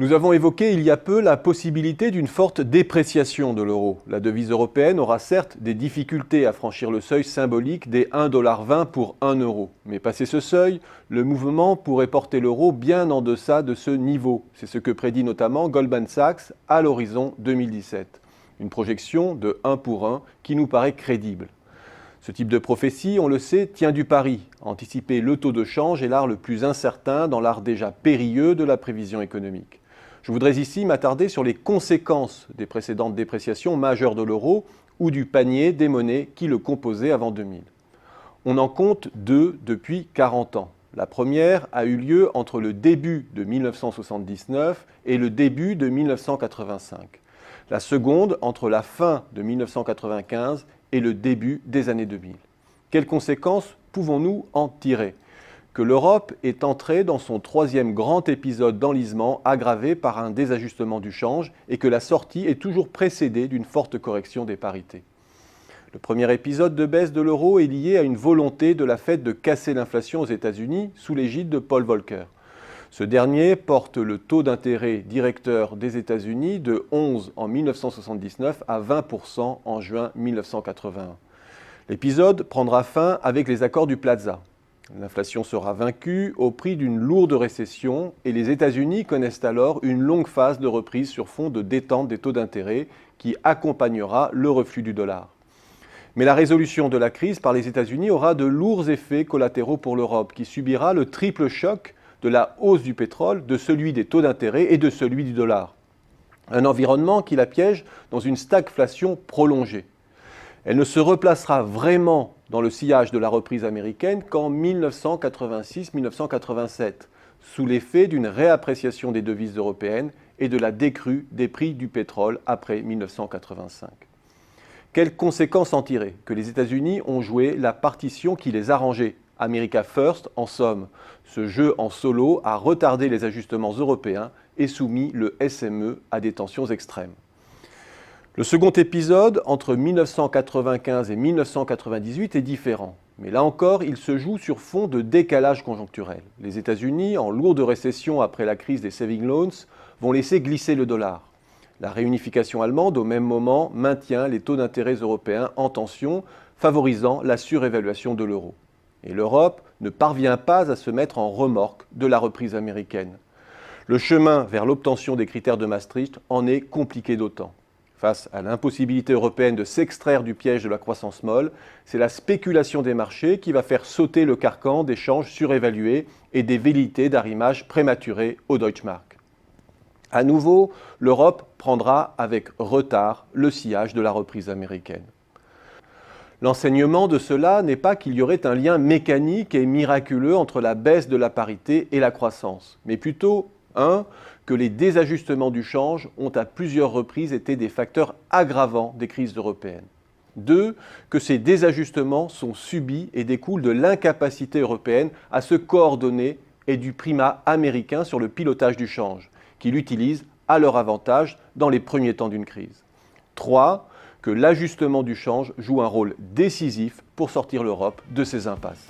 Nous avons évoqué il y a peu la possibilité d'une forte dépréciation de l'euro. La devise européenne aura certes des difficultés à franchir le seuil symbolique des 1,20$ pour 1 euro. Mais passé ce seuil, le mouvement pourrait porter l'euro bien en deçà de ce niveau. C'est ce que prédit notamment Goldman Sachs à l'horizon 2017. Une projection de 1 pour 1 qui nous paraît crédible. Ce type de prophétie, on le sait, tient du pari. Anticiper le taux de change est l'art le plus incertain dans l'art déjà périlleux de la prévision économique. Je voudrais ici m'attarder sur les conséquences des précédentes dépréciations majeures de l'euro ou du panier des monnaies qui le composaient avant 2000. On en compte deux depuis 40 ans. La première a eu lieu entre le début de 1979 et le début de 1985. La seconde entre la fin de 1995 et le début des années 2000. Quelles conséquences pouvons-nous en tirer ? Que l'Europe est entrée dans son troisième grand épisode d'enlisement aggravé par un désajustement du change et que la sortie est toujours précédée d'une forte correction des parités. Le premier épisode de baisse de l'euro est lié à une volonté de la Fed de casser l'inflation aux États-Unis sous l'égide de Paul Volcker. Ce dernier porte le taux d'intérêt directeur des États-Unis de 11 en 1979 à 20% en juin 1981. L'épisode prendra fin avec les accords du Plaza. L'inflation sera vaincue au prix d'une lourde récession et les États-Unis connaissent alors une longue phase de reprise sur fond de détente des taux d'intérêt qui accompagnera le reflux du dollar. Mais la résolution de la crise par les États-Unis aura de lourds effets collatéraux pour l'Europe qui subira le triple choc de la hausse du pétrole, de celui des taux d'intérêt et de celui du dollar. Un environnement qui la piège dans une stagflation prolongée. Elle ne se replacera vraiment dans le sillage de la reprise américaine qu'en 1986-1987, sous l'effet d'une réappréciation des devises européennes et de la décrue des prix du pétrole après 1985. Quelles conséquences en tirer ? Que les États-Unis ont joué la partition qui les arrangeait. America First, en somme. Ce jeu en solo a retardé les ajustements européens et soumis le SME à des tensions extrêmes. Le second épisode, entre 1995 et 1998, est différent. Mais là encore, il se joue sur fond de décalage conjoncturel. Les États-Unis, en lourde récession après la crise des saving loans, vont laisser glisser le dollar. La réunification allemande, au même moment, maintient les taux d'intérêt européens en tension, favorisant la surévaluation de l'euro. Et l'Europe ne parvient pas à se mettre en remorque de la reprise américaine. Le chemin vers l'obtention des critères de Maastricht en est compliqué d'autant. Face à l'impossibilité européenne de s'extraire du piège de la croissance molle, c'est la spéculation des marchés qui va faire sauter le carcan des changes surévalués et des velléités d'arrimage prématuré au Deutschmark. À nouveau, l'Europe prendra avec retard le sillage de la reprise américaine. L'enseignement de cela n'est pas qu'il y aurait un lien mécanique et miraculeux entre la baisse de la parité et la croissance, mais plutôt, que les désajustements du change ont à plusieurs reprises été des facteurs aggravants des crises européennes. 2, que ces désajustements sont subis et découlent de l'incapacité européenne à se coordonner et du primat américain sur le pilotage du change, qu'il utilise à leur avantage dans les premiers temps d'une crise. 3, que l'ajustement du change joue un rôle décisif pour sortir l'Europe de ses impasses.